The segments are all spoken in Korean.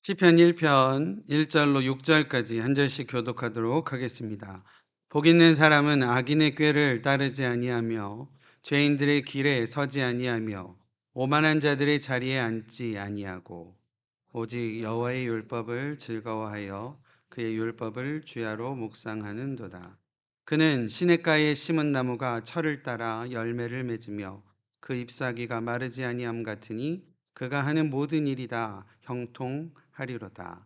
시편 1편 1절로 6절까지 한 절씩 교독하도록 하겠습니다. 복 있는 사람은 악인의 꾀를 따르지 아니하며 죄인들의 길에 서지 아니하며 오만한 자들의 자리에 앉지 아니하고 오직 여호와의 율법을 즐거워하여 그의 율법을 주야로 묵상하는도다. 그는 시냇가에 심은 나무가 철을 따라 열매를 맺으며 그 잎사귀가 마르지 아니함 같으니 그가 하는 모든 일이 다 형통하리로다.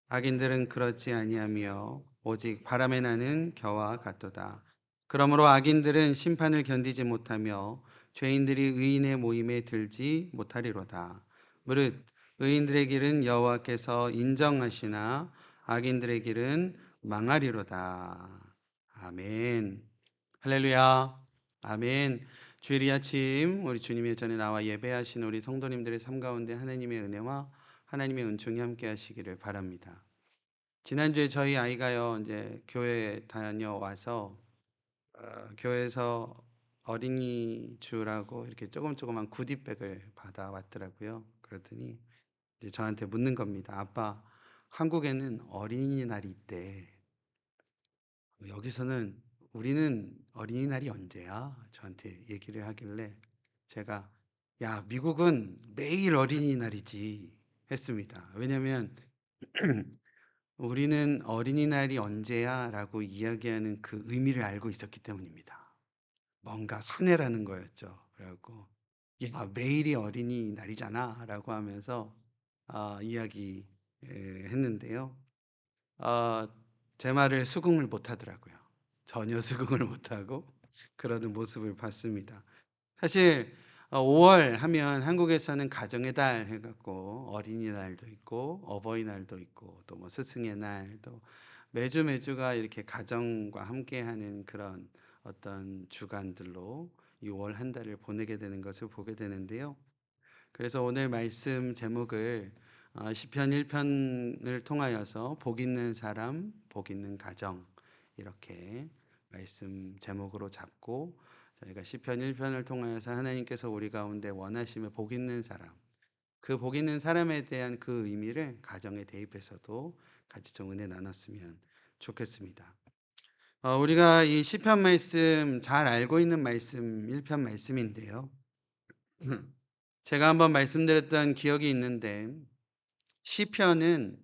악인들은 그렇지 아니하며 오직 바람에 나는 겨와 같도다. 그러므로 악인들은 심판을 견디지 못하며 죄인들이 의인의 모임에 들지 못하리로다. 무릇 의인들의 길은 여호와께서 인정하시나 악인들의 길은 망하리로다. 아멘. 할렐루야. 아멘. 주일이 아침 우리 주님의 전에 나와 예배하신 우리 성도님들의 삶 가운데 하나님의 은혜와 하나님의 은총이 함께 하시기를 바랍니다. 지난주에 저희 아이가요, 이제 교회 다녀와서 교회에서 어린이 주라고 이렇게 조그만 구디백을 받아왔더라고요. 그랬더니 이제 저한테 묻는 겁니다. 아빠, 한국에는 어린이날이 있대. 여기서는 우리는 어린이날이 언제야? 저한테 얘기를 하길래 제가 야, 미국은 매일 어린이날이지 했습니다. 왜냐면 우리는 어린이날이 언제야? 라고 이야기하는 그 의미를 알고 있었기 때문입니다. 뭔가 사내라는 거였죠. 그래갖고 야, 매일이 어린이날이잖아 라고 하면서 이야기 했는데요. 어, 제 말을 수긍을 못 하더라고요. 전혀 수긍을 못 하고 그러는 모습을 봤습니다. 사실 5월 하면 한국에서는 가정의 달 해갖고 어린이날도 있고 어버이날도 있고 또 뭐 스승의 날도 매주가 이렇게 가정과 함께하는 그런 어떤 주간들로 이 월 한 달을 보내게 되는 것을 보게 되는데요. 그래서 오늘 말씀 제목을 시편 1편을 통하여서 복 있는 사람, 복 있는 가정 이렇게 말씀 제목으로 잡고 저희가 시편 1편을 통하여서 하나님께서 우리 가운데 원하시며 복 있는 사람, 그 복 있는 사람에 대한 그 의미를 가정에 대입해서도 같이 좀 은혜 나눴으면 좋겠습니다. 우리가 이 시편 말씀 잘 알고 있는 말씀 1편 말씀인데요. 제가 한번 말씀드렸던 기억이 있는데 시편은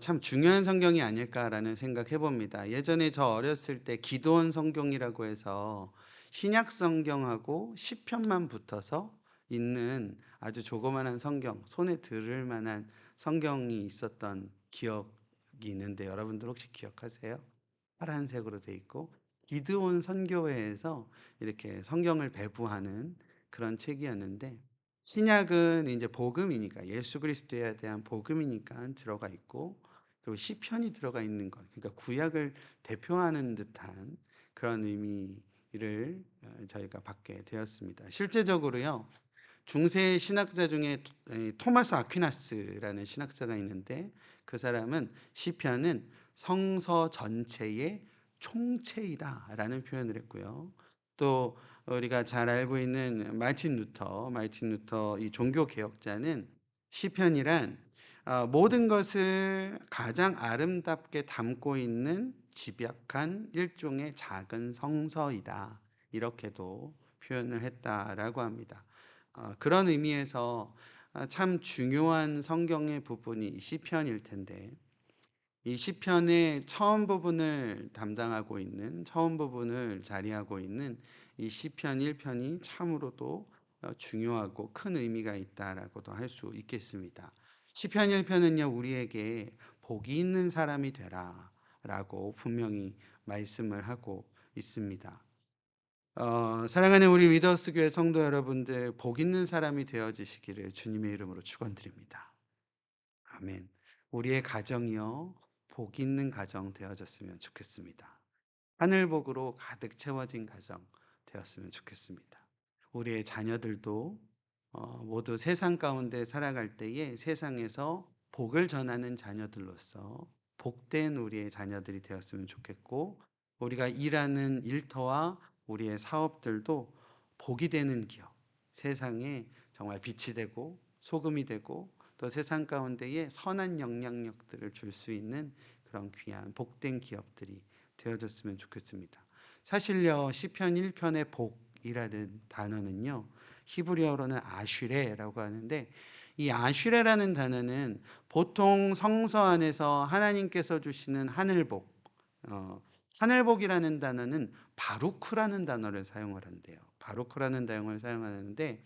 참 중요한 성경이 아닐까라는 생각해 봅니다. 예전에 저 어렸을 때 기도원 성경이라고 해서 신약 성경하고 시편만 붙어서 있는 아주 조그만한 성경, 손에 들을 만한 성경이 있었던 기억이 있는데 여러분들 혹시 기억하세요? 파란색으로 돼 있고 기드온 선교회에서 이렇게 성경을 배부하는 그런 책이었는데 신약은 이제 복음이니까 예수 그리스도에 대한 복음이니까 들어가 있고 그리고 시편이 들어가 있는 것 그러니까 구약을 대표하는 듯한 그런 의미를 저희가 받게 되었습니다. 실제적으로요. 중세 신학자 중에 토마스 아퀴나스라는 신학자가 있는데 그 사람은 시편은 성서 전체의 총체이다라는 표현을 했고요. 또 우리가 잘 알고 있는 마틴 루터 이 종교 개혁자는 시편이란 모든 것을 가장 아름답게 담고 있는 집약한 일종의 작은 성서이다. 이렇게도 표현을 했다라고 합니다. 그런 의미에서 참 중요한 성경의 부분이 이 시편일 텐데 이 시편의 처음 부분을 담당하고 있는 처음 부분을 자리하고 있는 이 시편 1편이 참으로도 중요하고 큰 의미가 있다라고도 할 수 있겠습니다. 시편 1편은요 우리에게 복이 있는 사람이 되라라고 분명히 말씀을 하고 있습니다. 사랑하는 우리 위더스 교회 성도 여러분들 복 있는 사람이 되어지시기를 주님의 이름으로 축원드립니다. 아멘. 우리의 가정이요 복 있는 가정 되어졌으면 좋겠습니다. 하늘 복으로 가득 채워진 가정 되었으면 좋겠습니다. 우리의 자녀들도 모두 세상 가운데 살아갈 때에 세상에서 복을 전하는 자녀들로서 복된 우리의 자녀들이 되었으면 좋겠고 우리가 일하는 일터와 우리의 사업들도 복이 되는 기업, 세상에 정말 빛이 되고 소금이 되고 또 세상 가운데에 선한 영향력들을 줄 수 있는 그런 귀한 복된 기업들이 되어졌으면 좋겠습니다. 사실요, 시편 1편의 복이라는 단어는요, 히브리어로는 아슈레라고 하는데, 이 아슈레라는 단어는 보통 성서 안에서 하나님께서 주시는 하늘복, 하늘복이라는 단어는 바루크라는 단어를 사용을 한대요. 바루크라는 단어를 사용하는데,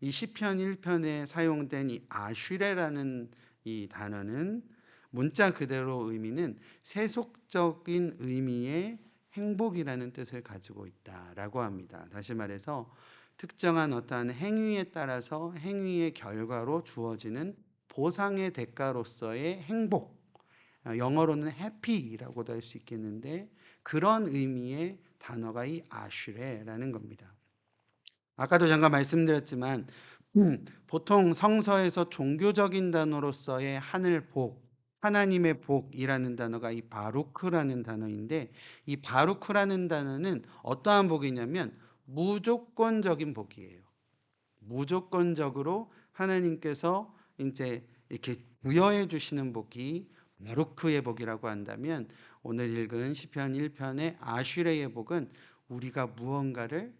이 시편 1편에 사용된 이 아슈레라는 이 단어는 문자 그대로 의미는 세속적인 의미의 행복이라는 뜻을 가지고 있다라고 합니다. 다시 말해서 특정한 어떠한 행위에 따라서 행위의 결과로 주어지는 보상의 대가로서의 행복, 영어로는 happy라고도 할 수 있겠는데 그런 의미의 단어가 이 아슈레라는 겁니다. 아까도 잠깐 말씀드렸지만 보통 성서에서 종교적인 단어로서의 하늘 복, 하나님의 복이라는 단어가 이 바루크라는 단어인데 이 바루크라는 단어는 어떠한 복이냐면 무조건적인 복이에요. 무조건적으로 하나님께서 이제 이렇게 부여해 주시는 복이 바루크의 복이라고 한다면 오늘 읽은 시편 1편의 아슈레의 복은 우리가 무언가를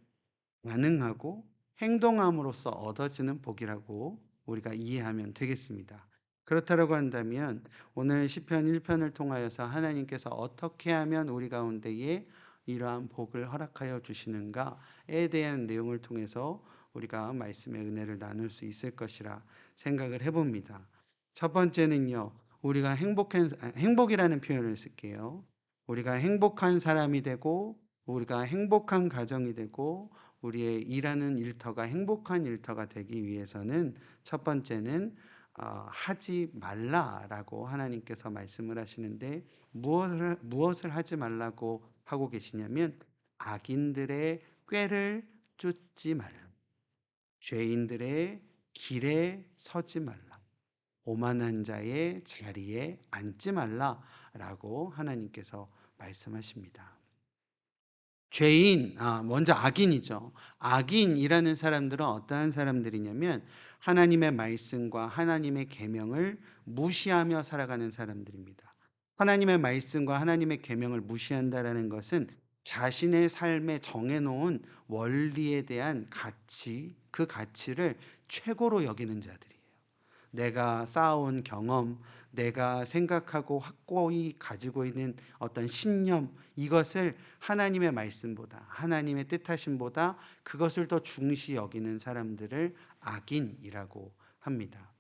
반응하고 행동함으로써 얻어지는 복이라고 우리가 이해하면 되겠습니다. 그렇다고 한다면 오늘 시편 1편을 통하여서 하나님께서 어떻게 하면 우리 가운데에 이러한 복을 허락하여 주시는가에 대한 내용을 통해서 우리가 말씀의 은혜를 나눌 수 있을 것이라 생각을 해봅니다. 첫 번째는요, 우리가 행복이라는 표현을 쓸게요. 우리가 행복한 사람이 되고, 우리가 행복한 가정이 되고, 우리의 일하는 일터가 행복한 일터가 되기 위해서는 첫 번째는 하지 말라라고 하나님께서 말씀을 하시는데 무엇을 하지 말라고 하고 계시냐면 악인들의 꾀를 쫓지 말라. 죄인들의 길에 서지 말라. 오만한 자의 자리에 앉지 말라라고 하나님께서 말씀하십니다. 죄인, 먼저 악인이죠. 악인이라는 사람들은 어떠한 사람들이냐면 하나님의 말씀과 하나님의 계명을 무시하며 살아가는 사람들입니다. 하나님의 말씀과 하나님의 계명을 무시한다라는 것은 자신의 삶에 정해놓은 원리에 대한 가치, 그 가치를 최고로 여기는 자들이에요. 내가 쌓아온 경험, 내가 생각하고 확고히 가지고 있는 어떤 신념, 이것을 하나님의 말씀보다, 하나님의 뜻하심보다 그것을 더 중시 여기는 사람들을 악인이라고 합니다.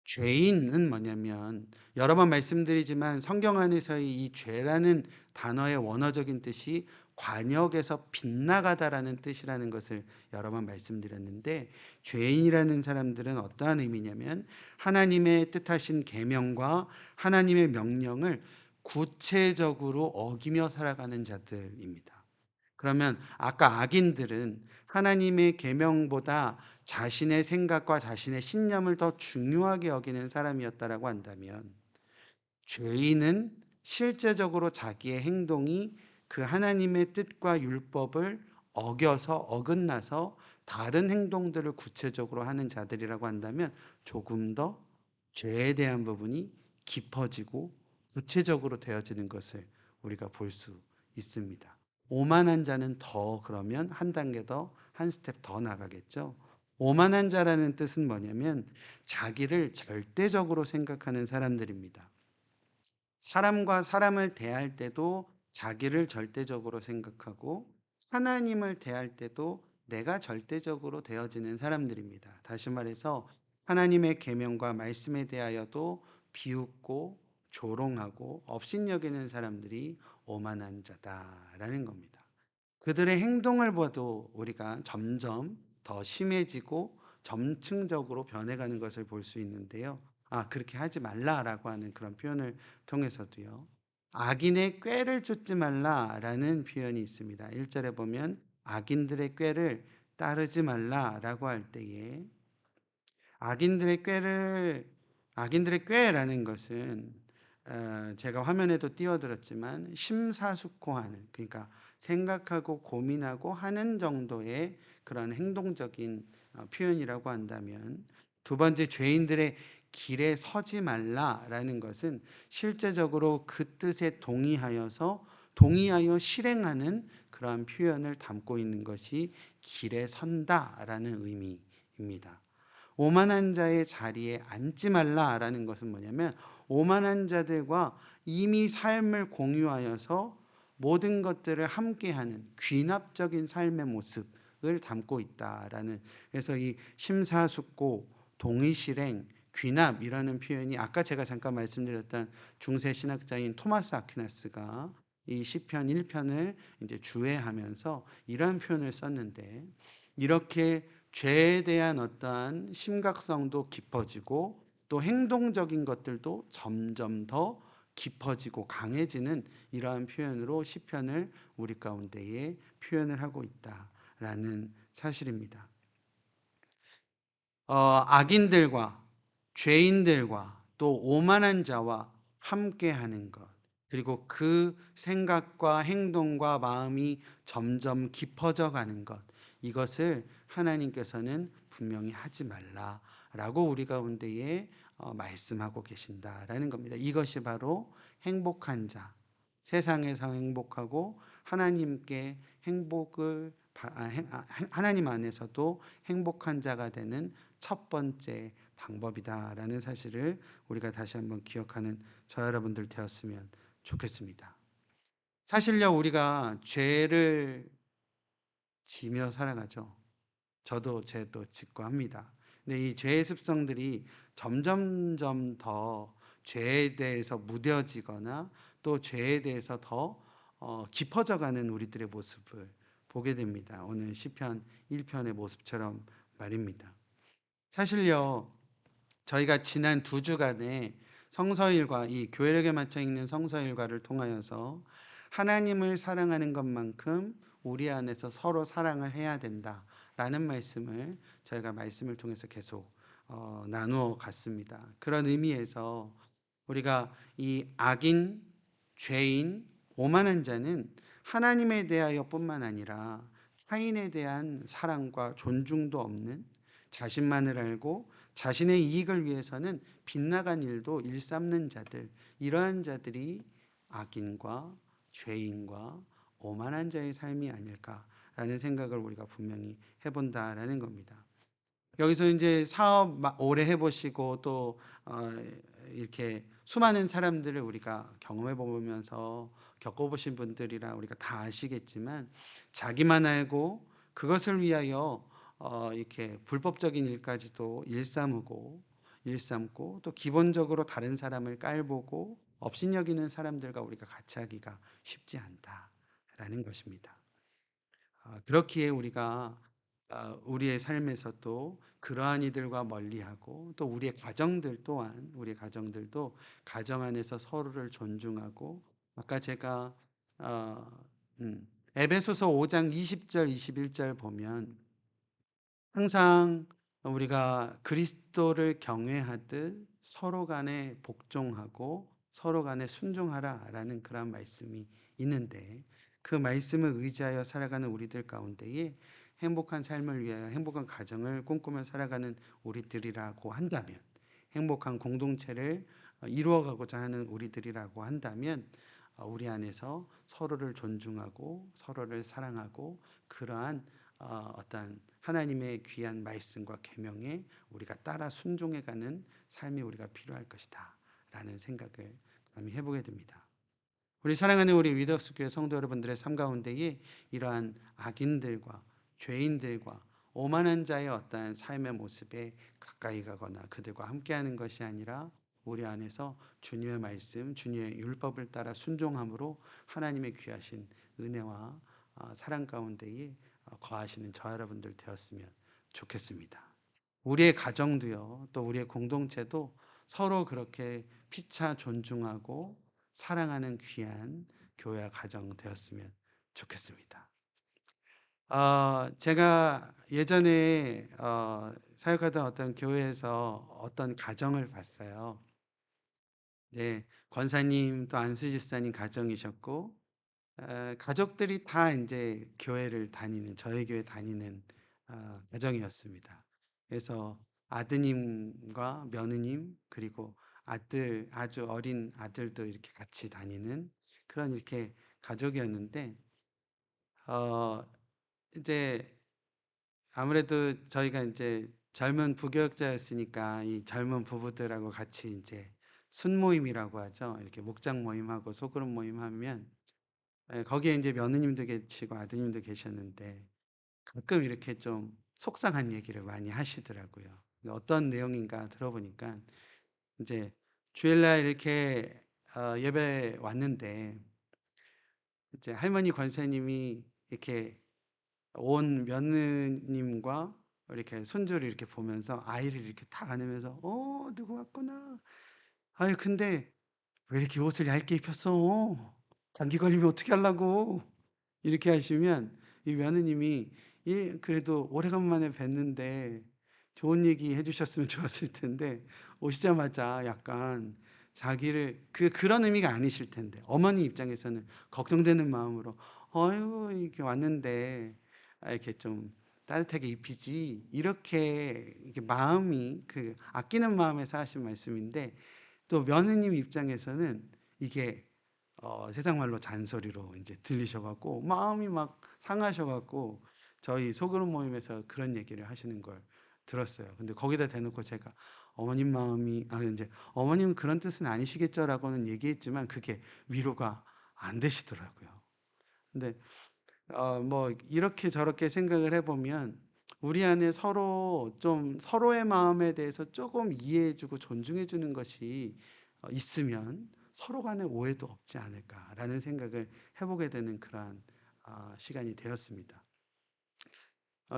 죄인은 뭐냐면 여러 번 말씀드리지만 성경 안에서의 이 죄라는 단어의 원어적인 뜻이 관역에서 빗나가다라는 뜻이라는 것을 여러 번 말씀드렸는데 죄인이라는 사람들은 어떠한 의미냐면 하나님의 뜻하신 계명과 하나님의 명령을 구체적으로 어기며 살아가는 자들입니다. 그러면 아까 악인들은 하나님의 계명보다 자신의 생각과 자신의 신념을 더 중요하게 여기는 사람이었다라고 한다면 죄인은 실제적으로 자기의 행동이 그 하나님의 뜻과 율법을 어겨서 어긋나서 다른 행동들을 구체적으로 하는 자들이라고 한다면 조금 더 죄에 대한 부분이 깊어지고 구체적으로 되어지는 것을 우리가 볼 수 있습니다. 오만한 자는 더 그러면 한 단계 더, 한 스텝 더 나가겠죠. 오만한 자라는 뜻은 뭐냐면 자기를 절대적으로 생각하는 사람들입니다. 사람과 사람을 대할 때도 자기를 절대적으로 생각하고 하나님을 대할 때도 내가 절대적으로 되어지는 사람들입니다. 다시 말해서 하나님의 계명과 말씀에 대하여도 비웃고 조롱하고 업신여기는 사람들이 오만한 자다라는 겁니다. 그들의 행동을 봐도 우리가 점점 더 심해지고 점층적으로 변해가는 것을 볼 수 있는데요. 그렇게 하지 말라라고 하는 그런 표현을 통해서도요. 악인의 꾀를 쫓지 말라라는 표현이 있습니다. 1절에 보면 악인들의 꾀를 따르지 말라라고 할 때에 악인들의 꾀를 악인들의 꾀라는 것은 제가 화면에도 띄워드렸지만 심사숙고하는, 그러니까 생각하고 고민하고 하는 정도의 그런 행동적인 표현이라고 한다면 두 번째 죄인들의 길에 서지 말라라는 것은 실제적으로 그 뜻에 동의하여 실행하는 그러한 표현을 담고 있는 것이 길에 선다라는 의미입니다. 오만한 자의 자리에 앉지 말라라는 것은 뭐냐면, 오만한 자들과 이미 삶을 공유하여서 모든 것들을 함께하는 귀납적인 삶의 모습을 담고 있다라는, 그래서 이 심사숙고, 동의실행, 귀납이라는 표현이 아까 제가 잠깐 말씀드렸던 중세 신학자인 토마스 아퀴나스가 이 시편 1편을 이제 주해하면서 이러한 표현을 썼는데, 이렇게 죄에 대한 어떠한 심각성도 깊어지고 또 행동적인 것들도 점점 더 깊어지고 강해지는 이러한 표현으로 시편을 우리 가운데에 표현을 하고 있다라는 사실입니다. 악인들과 죄인들과 또 오만한 자와 함께하는 것, 그리고 그 생각과 행동과 마음이 점점 깊어져 가는 것, 이것을 하나님께서는 분명히 하지 말라라고 우리 가운데에 말씀하고 계신다라는 겁니다. 이것이 바로 행복한 자, 세상에서 행복하고 하나님께 하나님 안에서도 행복한 자가 되는 첫 번째 방법이다라는 사실을 우리가 다시 한번 기억하는 저 여러분들 되었으면 좋겠습니다. 사실요, 우리가 죄를 지며 살아가죠. 저도 죄도 짓고 합니다. 근데 이 죄의 습성들이 점점점 더 죄에 대해서 무뎌지거나 또 죄에 대해서 더 깊어져가는 우리들의 모습을 보게 됩니다. 오늘 시편 1편의 모습처럼 말입니다. 사실요, 저희가 지난 2주간에 성서일과, 이 교회력에 맞춰 읽는 성서일과를 통하여서 하나님을 사랑하는 것만큼 우리 안에서 서로 사랑을 해야 된다라는 말씀을 저희가 말씀을 통해서 계속 나누어 갔습니다. 그런 의미에서 우리가 이 악인, 죄인, 오만한 자는 하나님에 대하여뿐만 아니라 타인에 대한 사랑과 존중도 없는, 자신만을 알고 자신의 이익을 위해서는 빗나간 일도 일삼는 자들, 이러한 자들이 악인과 죄인과 오만한 자의 삶이 아닐까라는 생각을 우리가 분명히 해본다라는 겁니다. 여기서 이제 사업 오래 해보시고 또 이렇게 수많은 사람들을 우리가 경험해 보면서 겪어보신 분들이라 우리가 다 아시겠지만, 자기만 알고 그것을 위하여 이렇게 불법적인 일까지도 일삼고 또 기본적으로 다른 사람을 깔보고 업신여기는 사람들과 우리가 같이 하기가 쉽지 않다라는 것입니다. 그렇기에 우리가 우리의 삶에서도 그러한 이들과 멀리하고, 또 우리의 가정들도 가정 안에서 서로를 존중하고, 아까 제가 어, 에베소서 5장 20절 21절 보면 항상 우리가 그리스도를 경외하듯 서로 간에 복종하고 서로 간에 순종하라라는 그런 말씀이 있는데, 그 말씀을 의지하여 살아가는 우리들 가운데에 행복한 삶을 위하여 행복한 가정을 꿈꾸며 살아가는 우리들이라고 한다면, 행복한 공동체를 이루어가고자 하는 우리들이라고 한다면, 우리 안에서 서로를 존중하고 서로를 사랑하고 그러한 어떤 하나님의 귀한 말씀과 계명에 우리가 따라 순종해가는 삶이 우리가 필요할 것이다 라는 생각을 감히 해보게 됩니다. 우리 사랑하는 우리 위덕스 교회 성도 여러분들의 삶 가운데에 이러한 악인들과 죄인들과 오만한 자의 어떠한 삶의 모습에 가까이 가거나 그들과 함께하는 것이 아니라, 우리 안에서 주님의 말씀, 주님의 율법을 따라 순종함으로 하나님의 귀하신 은혜와 사랑 가운데에 거하시는 저 여러분들 되었으면 좋겠습니다. 우리의 가정도요, 또 우리의 공동체도 서로 그렇게 피차 존중하고 사랑하는 귀한 교회와 가정 되었으면 좋겠습니다. 제가 예전에 사역하던 어떤 교회에서 어떤 가정을 봤어요. 네, 권사님 또 안수 집사님 가정이셨고, 가족들이 다 이제 교회를 다니는, 저희 교회 다니는 가정이었습니다. 그래서 아드님과 며느님 그리고 아들 아주 어린 아들도 이렇게 같이 다니는 그런 이렇게 가족이었는데 어 이제 아무래도 저희가 인제 젊은 부교육자였으니까 이 젊은 부부들하고 같이 인제 순모임이라고 하죠. 이렇게 목장 모임하고 소그룹 모임하면 예 거기에 인제 며느님도 계시고 아드님도 계셨는데 가끔 이렇게 좀 속상한 얘기를 많이 하시더라고요. 어떤 내용인가 들어보니까 인제 주일날 이렇게 예배 왔는데 이제 할머니 권사님이 이렇게 온 며느님과 이렇게 손주를 이렇게 보면서 아이를 이렇게 탁 안으면서 "어 누구 왔구나. 아유 근데 왜 이렇게 옷을 얇게 입혔어? 감기 걸리면 어떻게 하려고." 이렇게 하시면 이 며느님이 "예 그래도 오래간만에 뵀는데 좋은 얘기 해 주셨으면 좋았을 텐데." 오시자마자 약간 자기를 그런 의미가 아니실 텐데 어머니 입장에서는 걱정되는 마음으로 "어유 이렇게 왔는데 이렇게 좀 따뜻하게 입히지." 이렇게 마음이 아끼는 마음에서 하신 말씀인데 또 며느님 입장에서는 이게 세상 말로 잔소리로 인제 들리셔 갖고 마음이 막 상하셔 갖고 저희 소그룹 모임에서 그런 얘기를 하시는 걸 들었어요. 근데 거기다 대놓고 제가 어머님 마음이 인제 "어머님은 그런 뜻은 아니시겠죠."라고는 얘기했지만 그게 위로가 안 되시더라고요. 근데 뭐 이렇게 저렇게 생각을 해 보면 우리 안에 서로 좀 서로의 마음에 대해서 쪼금 이해해 주고 존중해 주는 것이 있으면 '서로 간에 오해도 없지 않을까.'라는 생각을 해 보게 되는 그러한 시간이 되었습니다.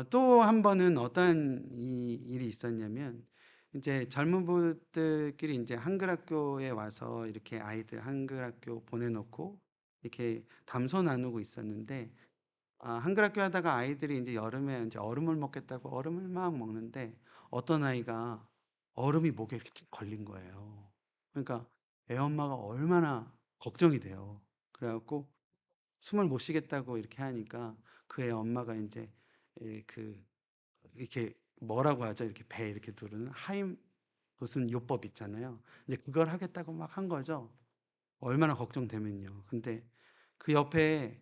또 한 번은 어떠한 일이 있었냐면 인제 젊은 분들끼리 인제 한글 학교에 와서 이렇게 아이들 한글 학교 보내 놓고 이렇게 담소 나누고 있었는데 한글 학교 하다가 아이들이 인제 여름에 인제 얼음을 먹겠다고 얼음을 막 먹는데 어떤 아이가 얼음이 목에 이렇게 툭 걸린 거예요. 그러니까 애 엄마가 얼마나 걱정이 돼요. 그래 갖고 숨을 못 쉬겠다고 이렇게 하니까 그 애 엄마가 인제 이렇게 뭐라고 하죠? 이렇게 배 이렇게 두르는 하임 무슨 요법 있잖아요. 이제 그걸 하겠다고 막 한 거죠. 얼마나 걱정되면요. 근데 그 옆에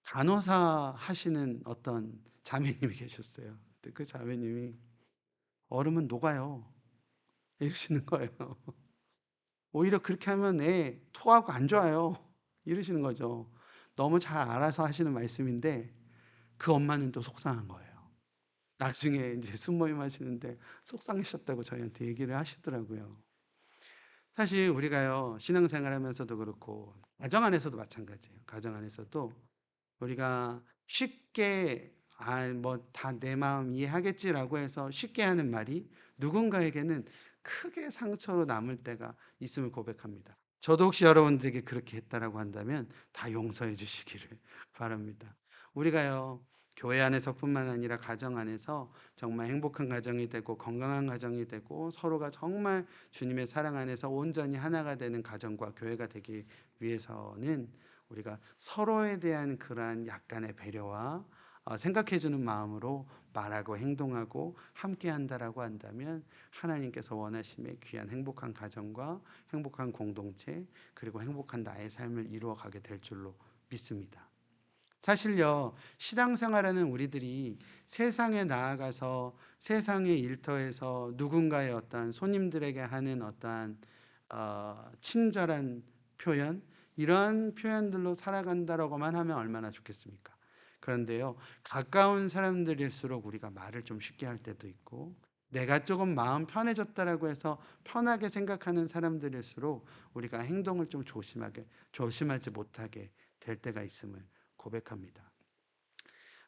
간호사 하시는 어떤 자매님이 계셨어요. 근데 그 자매님이 "얼음은 녹아요." 이러시는 거예요. "오히려 그렇게 하면 애 토하고 안 좋아요." 이러시는 거죠. 너무 잘 알아서 하시는 말씀인데 그 엄마는 또 속상한 거예요. 나중에 인제 순모임 하시는데 속상하셨다고 저희한테 얘기를 하시더라고요. 사실 우리가요 신앙생활하면서도 그렇고 가정 안에서도 마찬가지예요. 가정 안에서도 우리가 쉽게 '아 뭐 다 내 마음 이해하겠지.'라고 해서 쉽게 하는 말이 누군가에게는 크게 상처로 남을 때가 있음을 고백합니다. 저도 혹시 여러분들에게 그렇게 했다라고 한다면 다 용서해 주시기를 바랍니다. 우리가요 교회 안에서뿐만 아니라 가정 안에서 정말 행복한 가정이 되고 건강한 가정이 되고 서로가 정말 주님의 사랑 안에서 온전히 하나가 되는 가정과 교회가 되기 위해서는 우리가 서로에 대한 그러한 약간의 배려와 생각해 주는 마음으로 말하고 행동하고 함께 한다라고 한다면 하나님께서 원하심의 귀한 행복한 가정과 행복한 공동체 그리고 행복한 나의 삶을 이루어 가게 될 줄로 믿습니다. 사실요, 신앙생활하는 우리들이 세상에 나아가서 세상의 일터에서 누군가의 어떠한 손님들에게 하는 어떠한 친절한 표현, 이러한 표현들로 살아간다라고만 하면 얼마나 좋겠습니까? 그런데요, 가까운 사람들일수록 우리가 말을 좀 쉽게 할 때도 있고, 내가 조금 마음 편해졌다라고 해서 편하게 생각하는 사람들일수록 우리가 행동을 좀 조심하지 못하게 될 때가 있음을 고백합니다.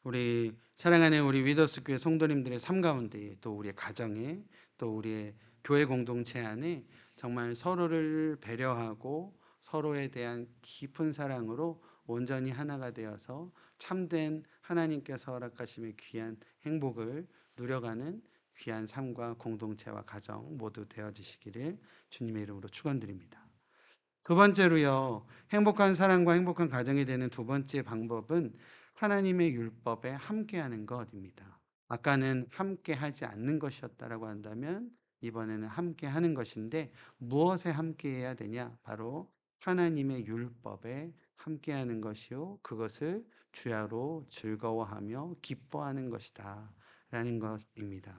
우리 사랑하는 우리 위더스 교회 성도님들의 삶 가운데 또 우리의 가정에 또 우리의 교회 공동체 안에 정말 서로를 배려하고 서로에 대한 깊은 사랑으로 온전히 하나가 되어서 참된 하나님께서 허락하심의 귀한 행복을 누려가는 귀한 삶과 공동체와 가정 모두 되어지시기를 주님의 이름으로 축원드립니다. 두 번째로요. 행복한 사랑과 행복한 가정이 되는 두 번째 방법은 하나님의 율법에 함께하는 것입니다. 아까는 함께 하지 않는 것이었다라고 한다면 이번에는 함께 하는 것인데 무엇에 함께 해야 되냐? 바로 하나님의 율법에 함께 하는 것이요. 그것을 주야로 즐거워하며 기뻐하는 것이다. 라는 것입니다.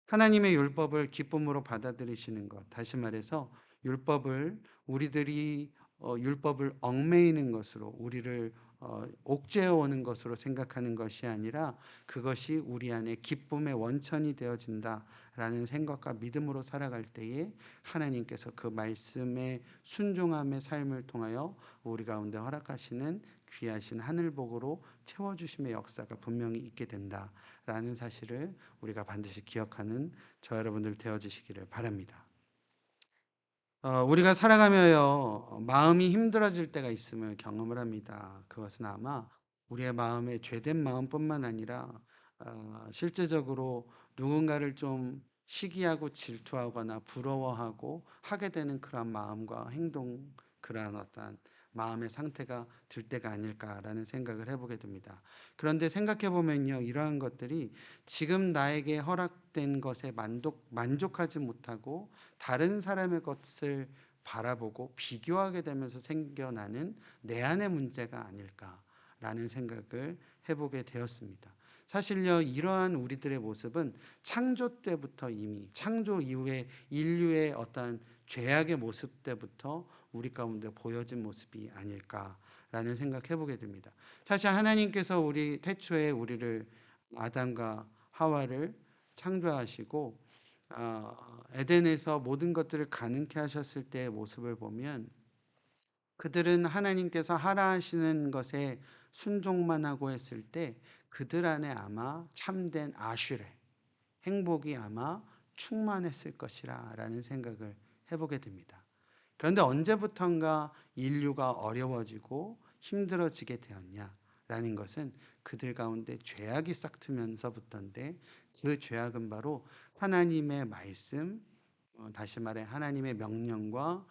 하나님의 율법을 기쁨으로 받아들이시는 것. 다시 말해서 율법을 우리들이 율법을 얽매이는 것으로 우리를 옥죄어 오는 것으로 생각하는 것이 아니라 그것이 우리 안에 기쁨의 원천이 되어진다라는 생각과 믿음으로 살아갈 때에 하나님께서 그 말씀에 순종함의 삶을 통하여 우리 가운데 허락하시는 귀하신 하늘복으로 채워주심의 역사가 분명히 있게 된다라는 사실을 우리가 반드시 기억하는 저 여러분들 되어주시기를 바랍니다. 우리가 살아가며요, 마음이 힘들어질 때가 있음을 경험을 합니다. 그것은 아마 우리의 마음에 죄된 마음뿐만 아니라 실제적으로 누군가를 좀 시기하고 질투하거나 부러워하고 하게 되는 그러한 마음과 행동, 그러한 어떠한 마음의 상태가 들 때가 아닐까라는 생각을 해보게 됩니다. 그런데 생각해 보면요, 이러한 것들이 지금 나에게 허락된 것에 만족하지 못하고 다른 사람의 것을 바라보고 비교하게 되면서 생겨나는 내 안의 문제가 아닐까라는 생각을 해보게 되었습니다. 사실요, 이러한 우리들의 모습은 창조 때부터 이미 창조 이후에 인류의 어떠한 죄악의 모습 때부터 우리 가운데 보여진 모습이 아닐까라는 생각해 보게 됩니다. 사실 하나님께서 우리 태초에 우리를 아담과 하와를 창조하시고 에덴에서 모든 것들을 가능케 하셨을 때의 모습을 보면 그들은 하나님께서 하라 하시는 것에 순종만 하고 했을 때 그들 안에 아마 참된 아슈레, 행복이 아마 충만했을 것이라 라는 생각을 해보게 됩니다. 그런데 언제부턴가 인류가 어려워지고 힘들어지게 되었냐라는 것은 그들 가운데 죄악이 싹트면서부터인데 그 죄악은 바로 하나님의 말씀, 다시 말해 하나님의 명령과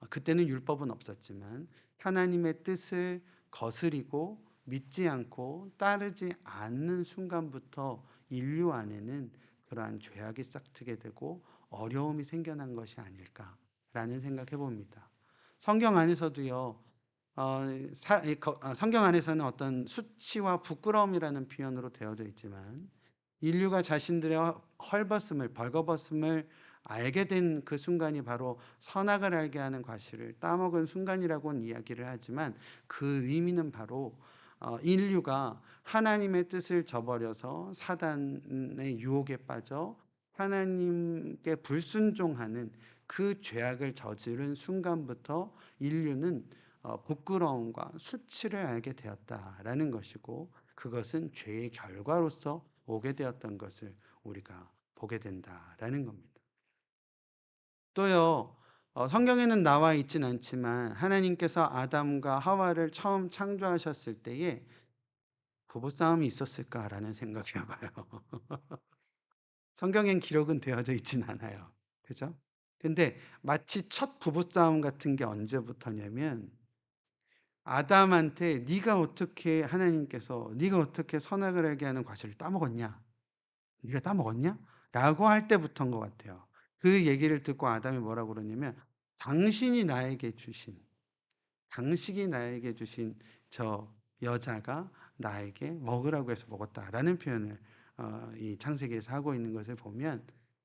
그때는 율법은 없었지만 하나님의 뜻을 거스리고 믿지 않고 따르지 않는 순간부터 인류 안에는 그러한 죄악이 싹트게 되고 어려움이 생겨난 것이 아닐까라는 생각해 봅니다. 성경 안에서도요. 성경 안에서는 어떤 수치와 부끄러움이라는 표현으로 되어져 있지만 인류가 자신들의 헐벗음을 벌거벗음을 알게 된 그 순간이 바로 선악을 알게 하는 과실을 따먹은 순간이라고는 이야기를 하지만 그 의미는 바로 인류가 하나님의 뜻을 저버려서 사단의 유혹에 빠져 하나님께 불순종하는 그 죄악을 저지른 순간부터 인류는 부끄러움과 수치를 알게 되었다라는 것이고 그것은 죄의 결과로서 오게 되었던 것을 우리가 보게 된다라는 겁니다. 또요, 성경에는 나와 있진 않지만 하나님께서 아담과 하와를 처음 창조하셨을 때에 부부싸움이 있었을까라는 생각이 해봐요. 성경엔 기록은 되어져 있진 않아요. 그죠? 근데 마치 첫 부부싸움 같은 게 언제부터냐면 아담한테 네가 어떻게 선악을 알게 하는 과실을 따먹었냐? 네가 따먹었냐? 라고 할 때부터인 것 같아요. 그 얘기를 듣고 아담이 뭐라고 그러냐면 당신이 나에게 주신 당신이 나에게 주신 저 여자가 나에게 먹으라고 해서 먹었다라는 표현을 이 창세기에서 하고 있는 것을 보면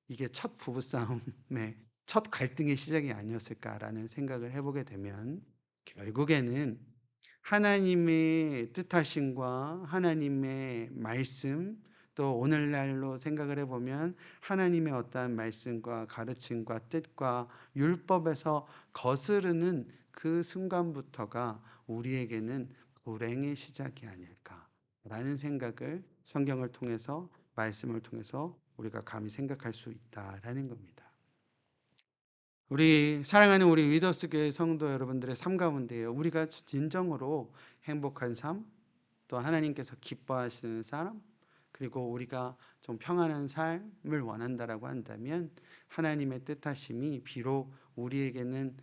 이게 첫 부부싸움의 첫 갈등의 시작이 아니었을까라는 생각을 해보게 되면 결국에는 하나님의 뜻하심과 하나님의 말씀 또 오늘날로 생각을 해보면 하나님의 어떠한 말씀과 가르침과 뜻과 율법에서 거스르는 그 순간부터가 우리에게는 불행의 시작이 아닐까라는 생각을 성경을 통해서 말씀을 통해서 우리가 감히 생각할 수 있다라는 겁니다. 우리 사랑하는 우리 위더스 교회 성도 여러분들의 삶 가운데요. 우리가 진정으로 행복한 삶, 또 하나님께서 기뻐하시는 삶, 그리고 우리가 좀 평안한 삶을 원한다라고 한다면 하나님의 뜻하심이 비록 우리에게는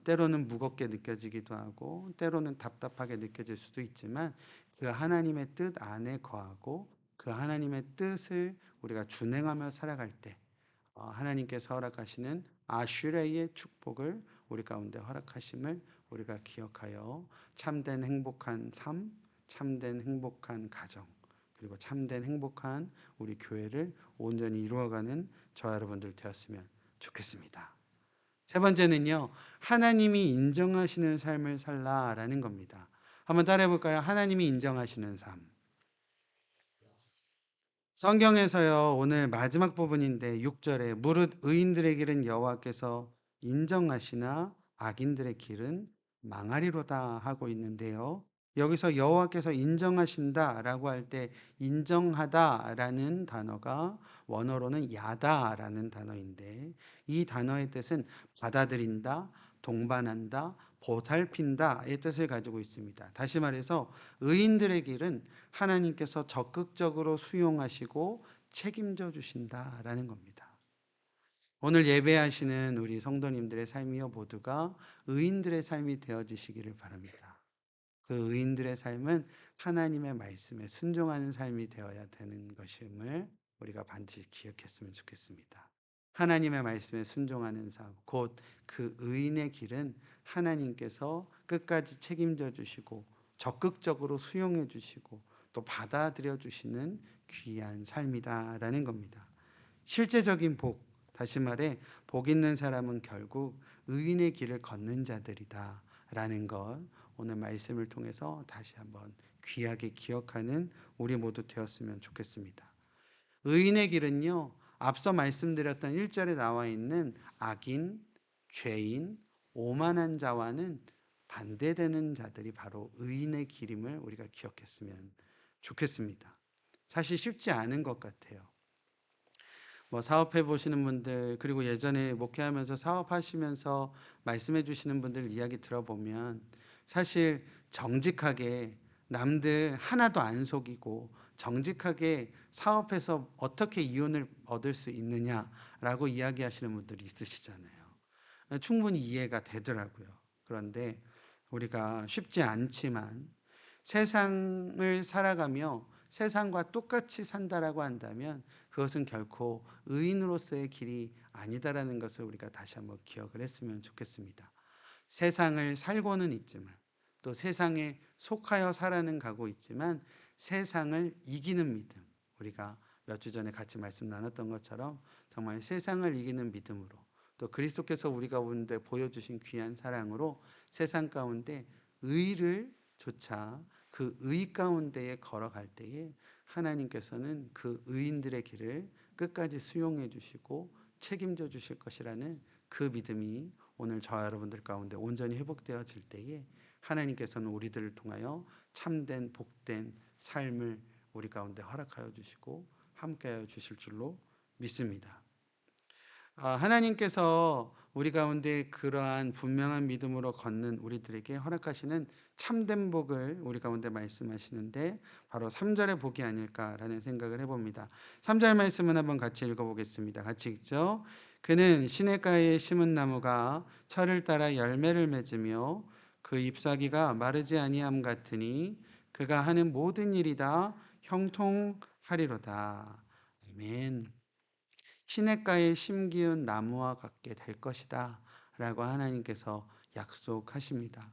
때로는 무겁게 느껴지기도 하고 때로는 답답하게 느껴질 수도 있지만 그 하나님의 뜻 안에 거하고 그 그 하나님의 뜻을 우리가 준행하며 살아갈 때 하나님께서 허락하시는 아슈레의 축복을 우리 가운데 허락하심을 우리가 기억하여 참된 행복한 삶, 참된 행복한 가정, 그리고 참된 행복한 우리 교회를 온전히 이루어가는 저와 여러분들 되었으면 좋겠습니다. 세 번째는요, 하나님이 인정하시는 삶을 살라라는 겁니다. 한번 따라해 볼까요? 하나님이 인정하시는 삶. 성경에서요, 오늘 마지막 부분인데 6절에 무릇 의인들의 길은 여호와께서 인정하시나 악인들의 길은 망하리로다 하고 있는데요. 여기서 여호와께서 인정하신다라고 할 때 인정하다라는 단어가 원어로는 야다라는 단어인데, 이 단어의 뜻은 받아들인다, 동반한다, 보살핀다의 뜻을 가지고 있습니다. 다시 말해서 의인들의 길은 하나님께서 적극적으로 수용하시고 책임져 주신다라는 겁니다. 오늘 예배하시는 우리 성도님들의 삶이요 모두가 의인들의 삶이 되어지시기를 바랍니다. 그 의인들의 삶은 하나님의 말씀에 순종하는 삶이 되어야 되는 것임을 우리가 반드시 기억했으면 좋겠습니다. 하나님의 말씀에 순종하는 삶, 곧 그 의인의 길은 하나님께서 끝까지 책임져 주시고 적극적으로 수용해 주시고 또 받아들여 주시는 귀한 삶이다라는 겁니다. 실제적인 복, 다시 말해 복 있는 사람은 결국 의인의 길을 걷는 자들이다라는 것, 오늘 말씀을 통해서 다시 한번 귀하게 기억하는 우리 모두 되었으면 좋겠습니다. 의인의 길은요, 앞서 말씀드렸던 1절에 나와 있는 악인, 죄인, 오만한 자와는 반대되는 자들이 바로 의인의 길임을 우리가 기억했으면 좋겠습니다. 사실 쉽지 않은 것 같아요. 사업해 보시는 분들, 그리고 예전에 목회하면서 사업하시면서 말씀해 주시는 분들 이야기 들어보면 사실 정직하게 남들 하나도 안 속이고 정직하게 사업해서 어떻게 이윤을 얻을 수 있느냐라고 이야기하시는 분들이 있으시잖아요. 충분히 이해가 되더라고요. 그런데 우리가 쉽지 않지만 세상을 살아가며 세상과 똑같이 산다라고 한다면 그것은 결코 의인으로서의 길이 아니다라는 것을 우리가 다시 한번 기억을 했으면 좋겠습니다. 세상을 살고는 있지만 또 세상에 속하여 살아는 가고 있지만 세상을 이기는 믿음, 우리가 몇 주 전에 같이 말씀 나눴던 것처럼 정말 세상을 이기는 믿음으로 또 그리스도께서 우리 가운데 보여주신 귀한 사랑으로 세상 가운데 의를 조차 그 의 가운데에 걸어갈 때에 하나님께서는 그 의인들의 길을 끝까지 수용해 주시고 책임져 주실 것이라는 그 믿음이 오늘 저와 여러분들 가운데 온전히 회복되어질 때에 하나님께서는 우리들을 통하여 참된 복된 삶을 우리 가운데 허락하여 주시고 함께하여 주실 줄로 믿습니다. 하나님께서 우리 가운데 그러한 분명한 믿음으로 걷는 우리들에게 허락하시는 참된 복을 우리 가운데 말씀하시는데 바로 3절의 복이 아닐까라는 생각을 해봅니다. 3절 말씀은 한번 같이 읽어보겠습니다. 같이 읽죠. 그는 시냇가에 심은 나무가 철을 따라 열매를 맺으며 그 잎사귀가 마르지 아니함 같으니 그가 하는 모든 일이 다 형통하리로다. 아멘. 시냇가에 심기운 나무와 같게 될 것이다 라고 하나님께서 약속하십니다.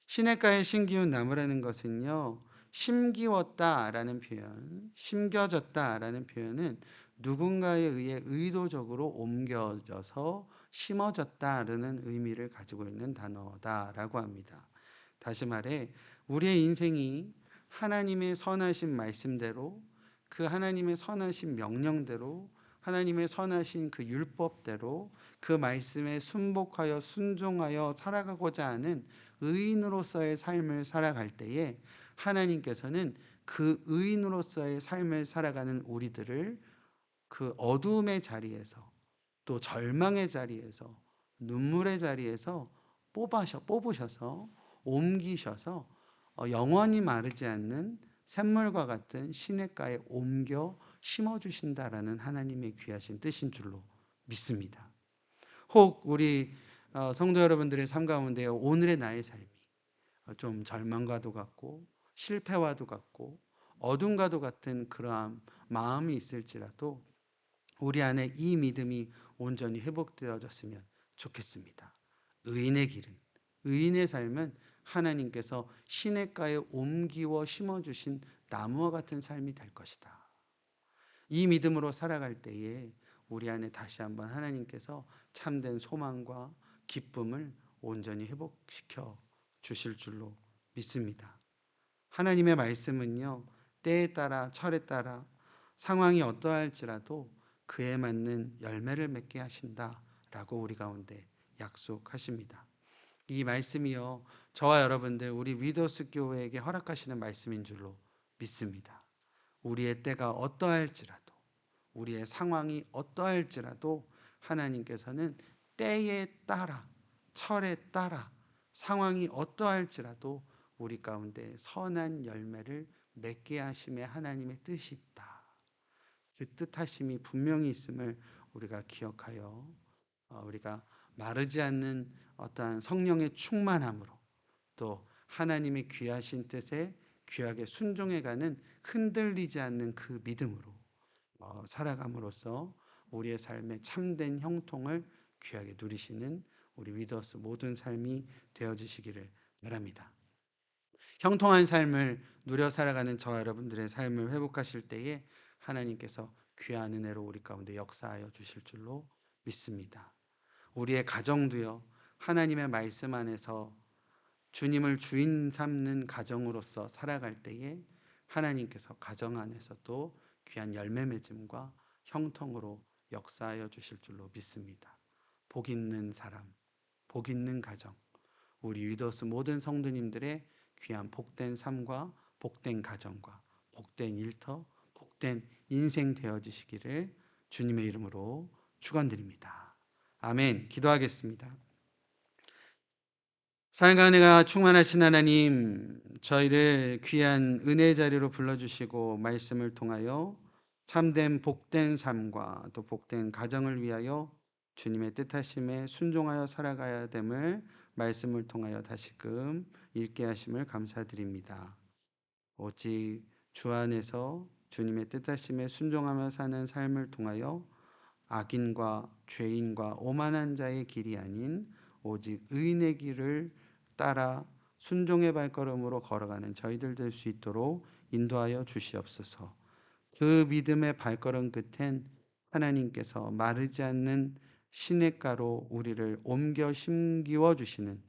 시냇가에 심기운 나무라는 것은요, 심기웠다라는 표현, 심겨졌다라는 표현은 누군가에 의해 의도적으로 옮겨져서 심어졌다라는 의미를 가지고 있는 단어다라고 합니다. 다시 말해 우리의 인생이 하나님의 선하신 말씀대로 그 하나님의 선하신 명령대로 하나님의 선하신 그 율법대로 그 말씀에 순복하여 순종하여 살아가고자 하는 의인으로서의 삶을 살아갈 때에 하나님께서는 그 의인으로서의 삶을 살아가는 우리들을 그 어두움의 자리에서 또 절망의 자리에서 눈물의 자리에서 뽑으셔서 옮기셔서 영원히 마르지 않는 샘물과 같은 시냇가에 옮겨 심어주신다라는 하나님의 귀하신 뜻인 줄로 믿습니다. 혹 우리 성도 여러분들의 삶 가운데 오늘의 나의 삶이 좀 절망과도 같고 실패와도 같고 어둠과도 같은 그러한 마음이 있을지라도 우리 안에 이 믿음이 온전히 회복되어졌으면 좋겠습니다. 의인의 길은, 의인의 삶은 하나님께서 시냇가에 옮기워 심어주신 나무와 같은 삶이 될 것이다. 이 믿음으로 살아갈 때에 우리 안에 다시 한번 하나님께서 참된 소망과 기쁨을 온전히 회복시켜 주실 줄로 믿습니다. 하나님의 말씀은요, 때에 따라 철에 따라 상황이 어떠할지라도 그에 맞는 열매를 맺게 하신다라고 우리 가운데 약속하십니다. 이 말씀이요, 저와 여러분들 우리 위더스 교회에게 허락하시는 말씀인 줄로 믿습니다. 우리의 때가 어떠할지라도, 우리의 상황이 어떠할지라도 하나님께서는 때에 따라, 철에 따라, 상황이 어떠할지라도 우리 가운데 선한 열매를 맺게 하심에 하나님의 뜻이 있다. 그 뜻하심이 분명히 있음을 우리가 기억하여 우리가 마르지 않는 어떠한 성령의 충만함으로, 또 하나님의 귀하신 뜻에 귀하게 순종해가는 흔들리지 않는 그 믿음으로 살아감으로써 우리의 삶에 참된 형통을 귀하게 누리시는 우리 위더스 모든 삶이 되어주시기를 바랍니다. 형통한 삶을 누려 살아가는 저와 여러분들의 삶을 회복하실 때에 하나님께서 귀한 은혜로 우리 가운데 역사하여 주실 줄로 믿습니다. 우리의 가정도요, 하나님의 말씀 안에서 주님을 주인 삼는 가정으로서 살아갈 때에 하나님께서 가정 안에서도 귀한 열매 맺음과 형통으로 역사하여 주실 줄로 믿습니다. 복 있는 사람, 복 있는 가정, 우리 위더스 모든 성도님들의 귀한 복된 삶과 복된 가정과 복된 일터, 복된 인생 되어지시기를 주님의 이름으로 축원드립니다. 아멘. 기도하겠습니다. 사랑과 은혜가 충만하신 하나님, 저희를 귀한 은혜 자리로 불러주시고 말씀을 통하여 참된 복된 삶과 또 복된 가정을 위하여 주님의 뜻하심에 순종하여 살아가야 됨을 말씀을 통하여 다시금 읽게 하심을 감사드립니다. 오직 주 안에서 주님의 뜻하심에 순종하며 사는 삶을 통하여 악인과 죄인과 오만한 자의 길이 아닌 오직 의인의 길을 따라 순종의 발걸음으로 걸어가는 저희들 될 수 있도록 인도하여 주시옵소서. 그 믿음의 발걸음 끝엔 하나님께서 마르지 않는 시냇가로 우리를 옮겨 심기워 주시는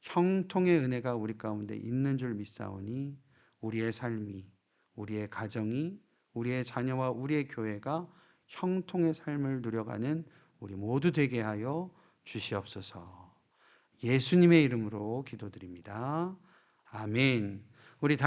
형통의 은혜가 우리 가운데 있는 줄 믿사오니 우리의 삶이, 우리의 가정이, 우리의 자녀와 우리의 교회가 형통의 삶을 누려가는 우리 모두 되게 하여 주시옵소서. 예수님의 이름으로 기도드립니다. 아멘.